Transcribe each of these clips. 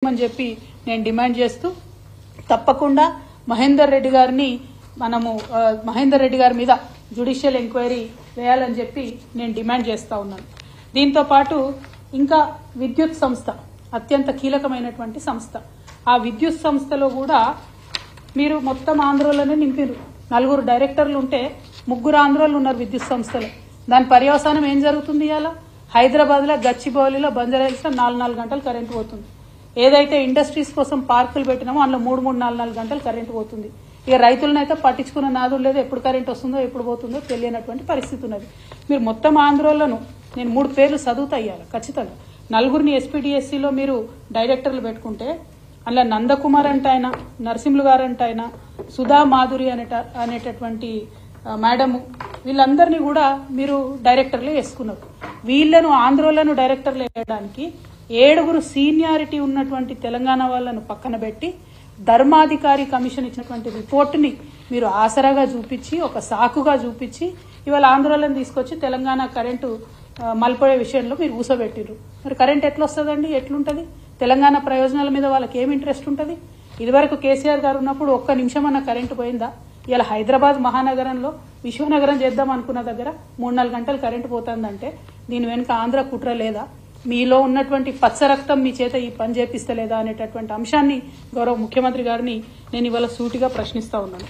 చేయమని చెప్పి నేను డిమాండ్ చేస్తూ తప్పకుండా మహేందర్ రెడ్డి గారిని మహేందర్ రెడ్డి గారి మీద జ్యుడిషియల్ ఎంక్వైరీ వేయాలని చెప్పి నేను డిమాండ్ చేస్తా ఉన్నాను. దీంతో పాటు ఇంకా విద్యుత్ సంస్థ అత్యంత కీలకమైనటువంటి సంస్థ. ఆ విద్యుత్ సంస్థలో కూడా మీరు మొత్తం ఆంధ్రలోనే నింపారు. 4 డైరెక్టర్లు ఉంటే 3 ఆంధ్రోలు ఉన్నారు విద్యుత్ సంస్థలో. దాని పర్యవసానం ఏం జరుగుతుంది? ఇవాళ హైదరాబాద్ లో గచ్చిబౌలిలో బంజారాహిల్స్ లో 4 గంటలు కరెంటు పోతుంది. ఏదైతే ఇండస్ట్రీస్ కోసం పార్కులు పెట్టినామో అందులో 3 గంటలు కరెంటు పోతుంది. ఇక రైతులనైతే పట్టించుకున్న నాదులు లేదు. ఎప్పుడు కరెంట్ వస్తుందో ఎప్పుడు పోతుందో తెలియనటువంటి పరిస్థితి ఉన్నది. మీరు మొత్తం ఆంధ్రోలను నేను 3 పేర్లు చదువుతా ఇయ్యాలి ఖచ్చితంగా. 4 ఎస్పీడీఎస్సీలో మీరు డైరెక్టర్లు పెట్టుకుంటే అందులో నందకుమార్ అంటే ఆయన, నరసింహులు గారు అంటే ఆయన, సుధా మాధురి అనేటటువంటి మేడము, వీళ్ళందరినీ కూడా మీరు డైరెక్టర్లు వేసుకున్నారు. వీళ్లను ఆంధ్రోలను డైరెక్టర్లు వేయడానికి 7 సీనియారిటీ ఉన్నటువంటి తెలంగాణ వాళ్ళను పక్కన పెట్టి ధర్మాధికారి కమిషన్ ఇచ్చినటువంటి రిపోర్టుని మీరు ఆసరాగా చూపించి ఒక సాకుగా చూపించి ఇవాళ ఆంధ్రోలను తీసుకొచ్చి తెలంగాణ కరెంటు మలిపోయే విషయంలో మీరు ఊసబెట్టిర్రు. మరి కరెంట్ ఎట్లా వస్తుందండి? ఎట్లుంటది? తెలంగాణ ప్రయోజనాల మీద వాళ్ళకి ఏం ఇంట్రెస్ట్ ఉంటుంది? ఇదివరకు కేసీఆర్ గారు ఉన్నప్పుడు ఒక్క నిమిషం అన్న కరెంటు పోయిందా? ఇలా హైదరాబాద్ మహానగరంలో విశ్వనగరం చేద్దాం అనుకున్న దగ్గర 3-4 గంటలు కరెంటు పోతుందంటే దీని వెనుక ఆంధ్ర కుట్ర లేదా? మీలో ఉన్నటువంటి పచ్చ రక్తం మీ చేత ఈ పని చేపిస్తలేదా అనేటటువంటి అంశాన్ని గౌరవ ముఖ్యమంత్రి గారిని నేను ఇవాళ సూటిగా ప్రశ్నిస్తా ఉన్నాను.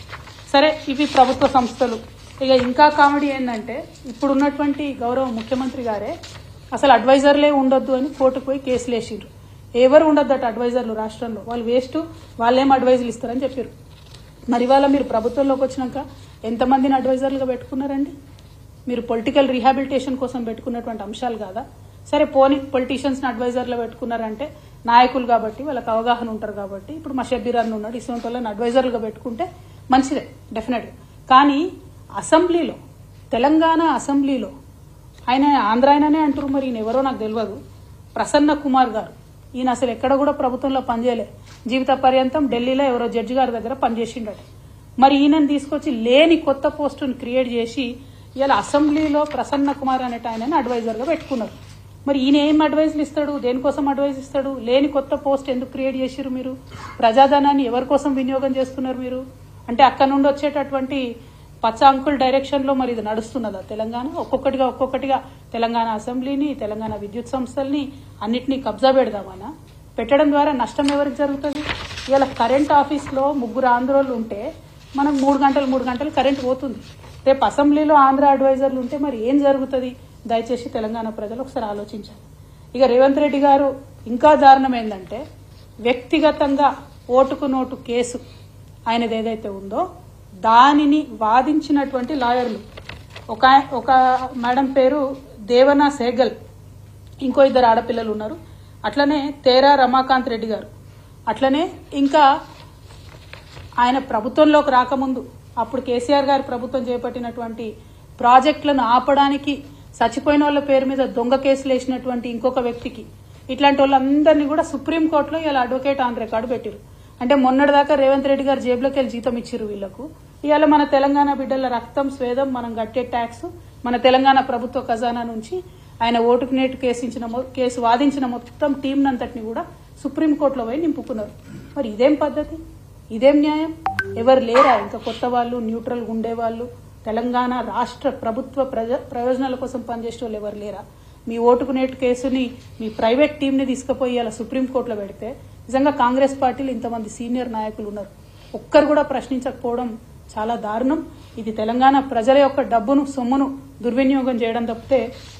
సరే, ఇవి ప్రభుత్వ సంస్థలు. ఇక ఇంకా కామెడీ ఏంటంటే ఇప్పుడు ఉన్నటువంటి గౌరవ ముఖ్యమంత్రి గారే అసలు అడ్వైజర్లే ఉండొద్దు అని కోర్టుకు పోయి కేసులు వేసిండ్రు. ఎవరు ఉండొద్దట అడ్వైజర్లు రాష్ట్రంలో, వాళ్ళు వేస్ట్, వాళ్ళేం అడ్వైజులు ఇస్తారని చెప్పారు. మరి ఇవాళ మీరు ప్రభుత్వంలోకి వచ్చినాక ఎంతమందిని అడ్వైజర్లుగా పెట్టుకున్నారండి? మీరు పొలిటికల్ రీహాబిలిటేషన్ కోసం పెట్టుకున్నటువంటి అంశాలు కాదా? సరే పోనీ పొలిటీషియన్స్ ని అడ్వైజర్లో పెట్టుకున్నారంటే నాయకులు కాబట్టి వాళ్ళకి అవగాహన ఉంటారు కాబట్టి ఇప్పుడు మా షబ్బీర్ అన్న ఉన్నాడు, ఇటువంటి వాళ్ళని అడ్వైజర్లుగా పెట్టుకుంటే మంచిదే డెఫినెట్గా. కానీ అసెంబ్లీలో, తెలంగాణ అసెంబ్లీలో ఆయన ఆంధ్ర ఆయననే అంటారు, మరి ఈయన ఎవరో నాకు తెలియదు, ప్రసన్న కుమార్ గారు, ఈయన అసలు ఎక్కడ కూడా ప్రభుత్వంలో పనిచేయలే, జీవిత పర్యంతం ఢిల్లీలో ఎవరో జడ్జి గారి దగ్గర పనిచేసిండట. మరి ఈయనను తీసుకొచ్చి లేని కొత్త పోస్టును క్రియేట్ చేసి ఇలా అసెంబ్లీలో ప్రసన్న కుమార్ అనేట ఆయనని అడ్వైజర్గా పెట్టుకున్నారు. మరి ఈయన ఏం అడ్వైజులు ఇస్తాడు? దేనికోసం అడ్వైజ్ ఇస్తాడు? లేని కొత్త పోస్ట్ ఎందుకు క్రియేట్ చేసిరు? మీరు ప్రజాధనాన్ని ఎవరి కోసం వినియోగం చేస్తున్నారు మీరు? అంటే అక్కడ నుండి వచ్చేటటువంటి పచ్చ అంకుల్ డైరెక్షన్ లో మరి ఇది నడుస్తున్నదా తెలంగాణ? ఒక్కొక్కటిగా తెలంగాణ అసెంబ్లీని, తెలంగాణ విద్యుత్ సంస్థల్ని అన్నిటినీ కబ్జా పెడదామనా? పెట్టడం ద్వారా నష్టం ఎవరికి జరుగుతుంది? ఇలా కరెంట్ ఆఫీస్లో 3 ఆంధ్రోళ్ళు ఉంటే మనకు 3 గంటలు కరెంట్ పోతుంది. రేపు అసెంబ్లీలో ఆంధ్ర అడ్వైజర్లు ఉంటే మరి ఏం జరుగుతుంది? దయచేసి తెలంగాణ ప్రజలు ఒకసారి ఆలోచించాలి. ఇక రేవంత్ రెడ్డి గారు ఇంకా దారుణం ఏంటంటే వ్యక్తిగతంగా ఓటుకు నోటు కేసు ఆయనది ఏదైతే ఉందో దానిని వాదించినటువంటి లాయర్లు, ఒక మేడం పేరు దేవనా సేగల్, ఇంకో 2 ఆడపిల్లలు ఉన్నారు, అట్లనే తేరా రమాకాంత్ రెడ్డి గారు, అట్లనే ఇంకా ఆయన ప్రభుత్వంలోకి రాకముందు అప్పుడు కేసీఆర్ గారి ప్రభుత్వం చేపట్టినటువంటి ప్రాజెక్టులను ఆపడానికి చచ్చిపోయిన వాళ్ళ పేరు మీద దొంగ కేసులు వేసినటువంటి ఇంకొక వ్యక్తికి, ఇట్లాంటి వాళ్ళందరినీ కూడా సుప్రీంకోర్టులో ఇలా అడ్వకేట్ ఆన్ రికార్డు పెట్టారు. అంటే మొన్నటిదాకా రేవంత్ రెడ్డి గారు జేబులోకి వెళ్ళి జీతం ఇచ్చిరు వీళ్లకు. ఇవాళ మన తెలంగాణ బిడ్డల రక్తం స్వేదం మనం కట్టే ట్యాక్స్ మన తెలంగాణ ప్రభుత్వ ఖజానా నుంచి ఆయన ఓటుకు నేటు కేసు వాదించిన మొత్తం టీం నంతటిని కూడా సుప్రీంకోర్టులో పోయి నింపుకున్నారు. మరి ఇదేం పద్ధతి? ఇదేం న్యాయం? ఎవరు లేరా ఇంకా కొత్త వాళ్ళు, న్యూట్రల్ ఉండేవాళ్ళు, తెలంగాణ రాష్ట్ర ప్రభుత్వ ప్రయోజనాల కోసం పనిచేసే వాళ్ళు ఎవరు లేరా? మీ ఓటుకు నేటు కేసుని మీ ప్రైవేట్ టీంని తీసుకుపోయి అలా సుప్రీంకోర్టులో పెడితే నిజంగా కాంగ్రెస్ పార్టీలో ఇంతమంది సీనియర్ నాయకులు ఉన్నారు, ఒక్కరు కూడా ప్రశ్నించకపోవడం చాలా దారుణం. ఇది తెలంగాణ ప్రజల యొక్క డబ్బును, సొమ్మును దుర్వినియోగం చేయడం తప్పితే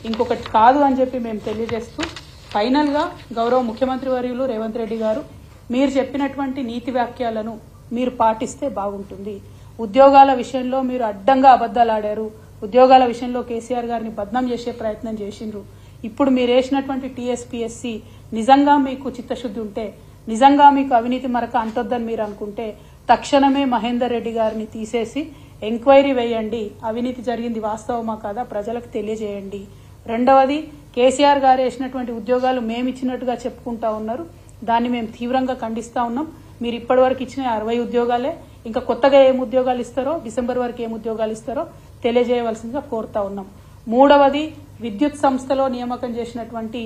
ఇంకొకటి కాదు అని చెప్పి మేము తెలియజేస్తూ, ఫైనల్ గా గౌరవ ముఖ్యమంత్రి వర్యులు రేవంత్ రెడ్డి గారు మీరు చెప్పినటువంటి నీతి వాక్యాలను మీరు పాటిస్తే బాగుంటుంది. ఉద్యోగాల విషయంలో మీరు అడ్డంగా అబద్దాలు ఆడారు. ఉద్యోగాల విషయంలో కేసీఆర్ గారిని బద్నాం చేసే ప్రయత్నం చేసిండ్రు. ఇప్పుడు మీరు వేసినటువంటి టీఎస్పీఎస్సీ నిజంగా మీకు చిత్తశుద్ధి ఉంటే, నిజంగా మీకు అవినీతి మరక అంటొద్దని మీరు అనుకుంటే తక్షణమే మహేందర్ రెడ్డి గారిని తీసేసి ఎంక్వైరీ వేయండి. అవినీతి జరిగింది వాస్తవమా కాదా ప్రజలకు తెలియజేయండి. రెండవది, కేసీఆర్ గారు వేసినటువంటి ఉద్యోగాలు మేమిచ్చినట్టుగా చెప్పుకుంటా ఉన్నారు, దాన్ని మేము తీవ్రంగా ఖండిస్తా ఉన్నాం. మీరు ఇప్పటి వరకు ఇచ్చిన 60 ఉద్యోగాలే, ఇంకా కొత్తగా ఏం ఉద్యోగాలు ఇస్తారో, డిసెంబర్ వరకు ఏం ఉద్యోగాలు ఇస్తారో తెలియజేయవలసిందిగా కోరుతా ఉన్నాం. మూడవది, విద్యుత్ సంస్థలో నియామకం చేసినటువంటి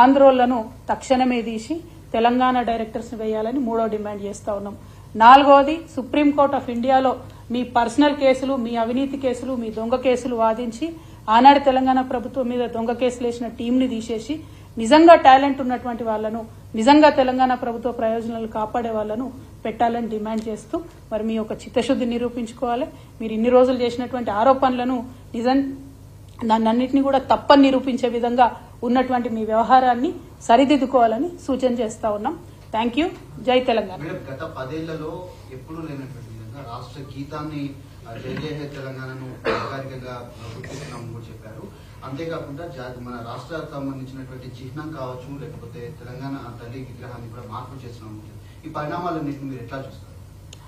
ఆంధ్రోళ్లను తక్షణమే తీసి తెలంగాణ డైరెక్టర్స్ వేయాలని 3వ డిమాండ్ చేస్తా ఉన్నాం. 4వది సుప్రీంకోర్టు ఆఫ్ ఇండియాలో మీ పర్సనల్ కేసులు, మీ అవినీతి కేసులు, మీ దొంగ కేసులు వాదించి ఆనాడు తెలంగాణ ప్రభుత్వం మీద దొంగ కేసులు వేసిన టీంని తీసేసి నిజంగా టాలెంట్ ఉన్నటువంటి వాళ్లను, నిజంగా తెలంగాణ ప్రభుత్వ ప్రయోజనాలు కాపాడే వాళ్లను పెట్టాలని డిమాండ్ చేస్తూ మరి మీ యొక్క చిత్తశుద్ధి నిరూపించుకోవాలి. మీరు ఇన్ని రోజులు చేసినటువంటి ఆరోపణలను దాన్నన్నింటినీ కూడా తప్పని నిరూపించే విధంగా ఉన్నటువంటి మీ వ్యవహారాన్ని సరిదిద్దుకోవాలని సూచన చేస్తా ఉన్నాం. Thank you. జై తెలంగాణ. గత 10 ఏళ్లలో ఎప్పుడూ లేనటువంటి విధంగా రాష్ట్ర గీతాన్ని జై జై హే తెలంగాణను అధికారికంగా గుర్తిస్తున్నామని కూడా చెప్పారు. అంతేకాకుండా మన రాష్ట్రానికి సంబంధించినటువంటి చిహ్నం కావచ్చు, లేకపోతే తెలంగాణ తల్లి విగ్రహాన్ని కూడా మార్పు చేస్తున్నాం. ఈ పరిణామాలన్నింటినీ మీరు ఎట్లా చూస్తారు?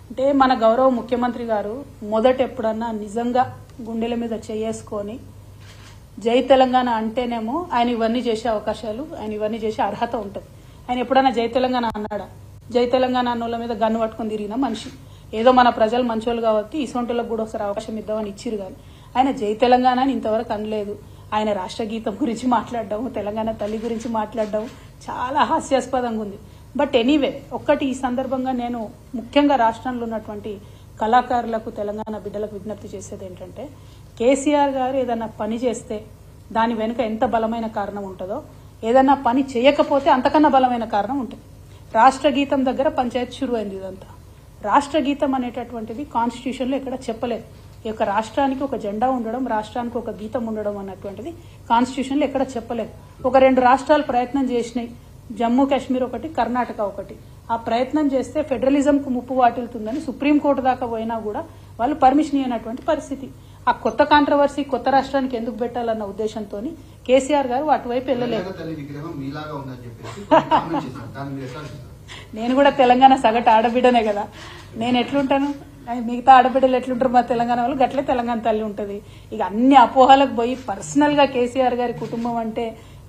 అంటే మన గౌరవ ముఖ్యమంత్రి గారు మొదట ఎప్పుడన్నా నిజంగా గుండెల మీద చేసుకొని జై తెలంగాణ అంటేనేమో ఆయన ఇవన్నీ చేసే అవకాశాలు, ఆయన ఇవన్నీ చేసే అర్హత ఉంటుంది. ఆయన ఎప్పుడైనా జై తెలంగాణ అన్నాడా? జై తెలంగాణ అన్నోళ్ళ మీద గన్ను పట్టుకుని తిరిగిన మనిషి. ఏదో మన ప్రజలు మంచోళ్ళు కాబట్టి ఇసొంటోళ్ళకు కూడా ఒకసారి అవకాశం ఇద్దామని ఇచ్చిరు కానీ ఆయన జై తెలంగాణ అని ఇంతవరకు అనలేదు. ఆయన రాష్ట్ర గీతం గురించి మాట్లాడడం, తెలంగాణ తల్లి గురించి మాట్లాడడం చాలా హాస్యాస్పదంగా ఉంది. బట్ ఎనీవే, ఒక్కటి ఈ సందర్భంగా నేను ముఖ్యంగా రాష్ట్రంలో ఉన్నటువంటి కళాకారులకు, తెలంగాణ బిడ్డలకు విజ్ఞప్తి చేసేది ఏంటంటే, కేసీఆర్ గారు ఏదన్నా పని చేస్తే దాని వెనుక ఎంత బలమైన కారణం ఉంటుందో, ఏదన్నా పని చేయకపోతే అంతకన్నా బలమైన కారణం ఉంటుంది. రాష్ట్ర గీతం దగ్గర పంచాయతీ షురు అయింది. ఇదంతా రాష్ట్ర గీతం అనేటటువంటిది కాన్స్టిట్యూషన్లో ఎక్కడ చెప్పలేదు. ఈ యొక్క రాష్ట్రానికి ఒక జెండా ఉండడం, రాష్ట్రానికి ఒక గీతం ఉండడం అన్నటువంటిది కాన్స్టిట్యూషన్లో ఎక్కడ చెప్పలేదు. ఒక 2 రాష్ట్రాలు ప్రయత్నం చేసినాయి, జమ్మూ కాశ్మీర్ ఒకటి, కర్ణాటక ఒకటి. ఆ ప్రయత్నం చేస్తే ఫెడరలిజంకు ముప్పు వాటిల్తుందని సుప్రీంకోర్టు దాకా పోయినా కూడా వాళ్ళు పర్మిషన్ ఇవ్వనటువంటి పరిస్థితి. ఆ కొత్త కాంట్రవర్సీ కొత్త రాష్ట్రానికి ఎందుకు పెట్టాలన్న ఉద్దేశంతో కేసీఆర్ గారు అటువైపు వెళ్ళలేదు. నేను కూడా తెలంగాణ సగటు ఆడబిడ్డనే కదా, నేను ఎట్లుంటాను, మిగతా ఆడబిడ్డలు ఎట్లుంటారు మా తెలంగాణ వాళ్ళు, గట్లే తెలంగాణ తల్లి ఉంటుంది. ఇక అన్ని అపోహలకు పోయి పర్సనల్ గా కేసీఆర్ గారి కుటుంబం అంటే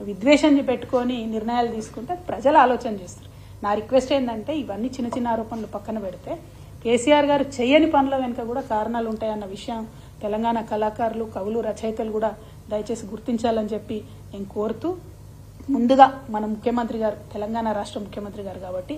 విద్వేషం పెట్టుకొని నిర్ణయాలు తీసుకుంటే ప్రజలు ఆలోచన చేస్తారు. నా రిక్వెస్ట్ ఏంటంటే, ఇవన్నీ చిన్న చిన్న ఆరోపణలు పక్కన పెడితే కేసీఆర్ గారు చేయని పనుల వెనుక కూడా కారణాలు ఉంటాయన్న విషయం తెలంగాణ కళాకారులు, కవులు, రచయితలు కూడా దయచేసి గుర్తించాలని చెప్పి నేను కోరుతూ, ముందుగా మన ముఖ్యమంత్రి గారు తెలంగాణ రాష్ట్ర ముఖ్యమంత్రి గారు కాబట్టి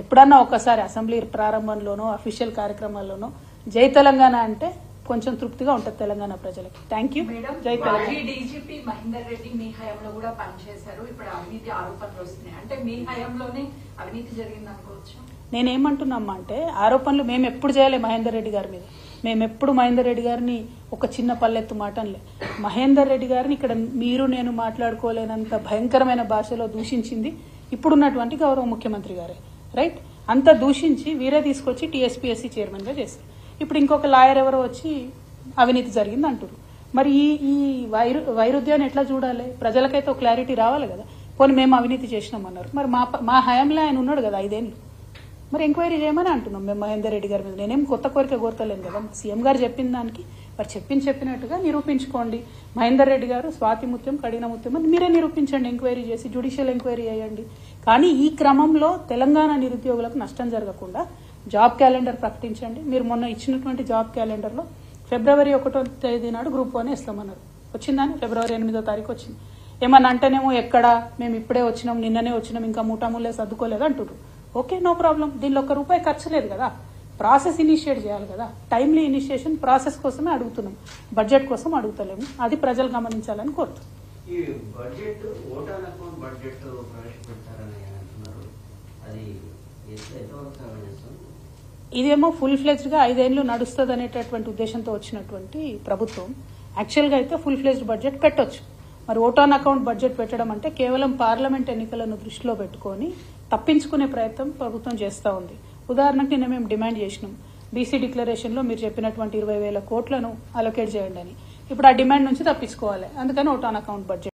ఎప్పుడన్నా ఒకసారి అసెంబ్లీ ప్రారంభంలోనో అఫీషియల్ కార్యక్రమాల్లోనో జై తెలంగాణ అంటే కొంచెం తృప్తిగా ఉంటుంది తెలంగాణ ప్రజలకి. Thank you. జై తెలంగాణ. డీజీపీ మహేందర్ రెడ్డి మీ హయాంలో కూడా పనిచేశారు. ఇప్పుడు అవినీతి ఆరోపణలు వస్తున్నాయి అంటే మీ హయాంలోనే అవినీతి జరిగింది అనుకోవచ్చు. నేనేమంటున్నామ్మా అంటే, ఆరోపణలు మేము ఎప్పుడు చేయలే మహేందర్ రెడ్డి గారి మీద. మేమెప్పుడు మహేందర్ రెడ్డి గారిని ఒక చిన్న పల్లెత్తు మాటలే. మహేందర్ రెడ్డి గారిని ఇక్కడ మీరు నేను మాట్లాడుకోలేనంత భయంకరమైన భాషలో దూషించింది ఇప్పుడున్నటువంటి గౌరవ ముఖ్యమంత్రి గారే. రైట్? అంత దూషించి వీరే తీసుకొచ్చి టీఎస్పీఎస్సీ చైర్మన్ గా చేశారు. ఇప్పుడు ఇంకొక లాయర్ ఎవరో వచ్చి అవినీతి జరిగింది అంటారు. మరి ఈ వైరుధ్యాన్ని ఎట్లా చూడాలి? ప్రజలకైతే ఒక క్లారిటీ రావాలి కదా. పోనీ మేము అవినీతి చేసినామన్నారు, మరి మా హయాంలో ఆయన ఉన్నాడు కదా 5 ఏళ్ళు, మరి ఎంక్వైరీ చేయమని అంటున్నాం మేము మహేందర్ రెడ్డి గారి మీద. నేనేం కొత్త కోరిక కోరతలేను కదా. సీఎం గారు చెప్పిన దానికి మరి చెప్పినట్టుగా నిరూపించుకోండి. మహేందర్ రెడ్డి గారు స్వాతి ముత్యం, కడిన ముత్యం అని మీరే నిరూపించండి, ఎంక్వైరీ చేసి జ్యుడిషియల్ ఎంక్వైరీ చేయండి. కానీ ఈ క్రమంలో తెలంగాణ నిరుద్యోగులకు నష్టం జరగకుండా జాబ్ క్యాలెండర్ ప్రకటించండి. మీరు మొన్న ఇచ్చినటువంటి జాబ్ క్యాలెండర్లో ఫిబ్రవరి 1వ తేదీ నాడు గ్రూప్ 1 ఇస్తామన్నారు. వచ్చిందని ఫిబ్రవరి 8వ తారీఖు వచ్చింది. ఏమన్నా అంటేనేమో ఎక్కడా మేము ఇప్పుడే వచ్చినాం, నిన్ననే వచ్చినాం, ఇంకా మూటాముల్లే సర్దుకోలేదు అంటున్నారు. Okay, no problem. దీనిలో ₹1 ఖర్చు లేదు కదా. ప్రాసెస్ ఇనిషియేట్ చేయాలి కదా. టైమ్లీ ఇనిషియేషన్ ప్రాసెస్ కోసమే అడుగుతున్నాం, బడ్జెట్ కోసం అడుగుతలేము. అది ప్రజలు గమనించాలని కోరుతున్నాం. ఇదేమో ఫుల్ ఫ్లెజ్డ్ గా 5 ఏళ్లు నడుస్తుంది అనేటటువంటి ఉద్దేశంతో వచ్చినటువంటి ప్రభుత్వం. యాక్చువల్ గా అయితే ఫుల్ ఫ్లెజ్డ్ బడ్జెట్ పెట్టొచ్చు. మరి ఓట్ ఆన్ అకౌంట్ బడ్జెట్ పెట్టడం అంటే కేవలం పార్లమెంట్ ఎన్నికలను దృష్టిలో పెట్టుకొని తప్పించుకునే ప్రయత్నం ప్రభుత్వం చేస్తూ ఉంది. ఉదాహరణకు నిన్న మేము డిమాండ్ చేసినాం, బీసీ డిక్లరేషన్ లో మీరు చెప్పినటువంటి 20,000 కోట్లను అలొకేట్ చేయండి అని. ఇప్పుడు ఆ డిమాండ్ నుంచి తప్పించుకోవాలి, అందుకని ఓట్ ఆన్ అకౌంట్ బడ్జెట్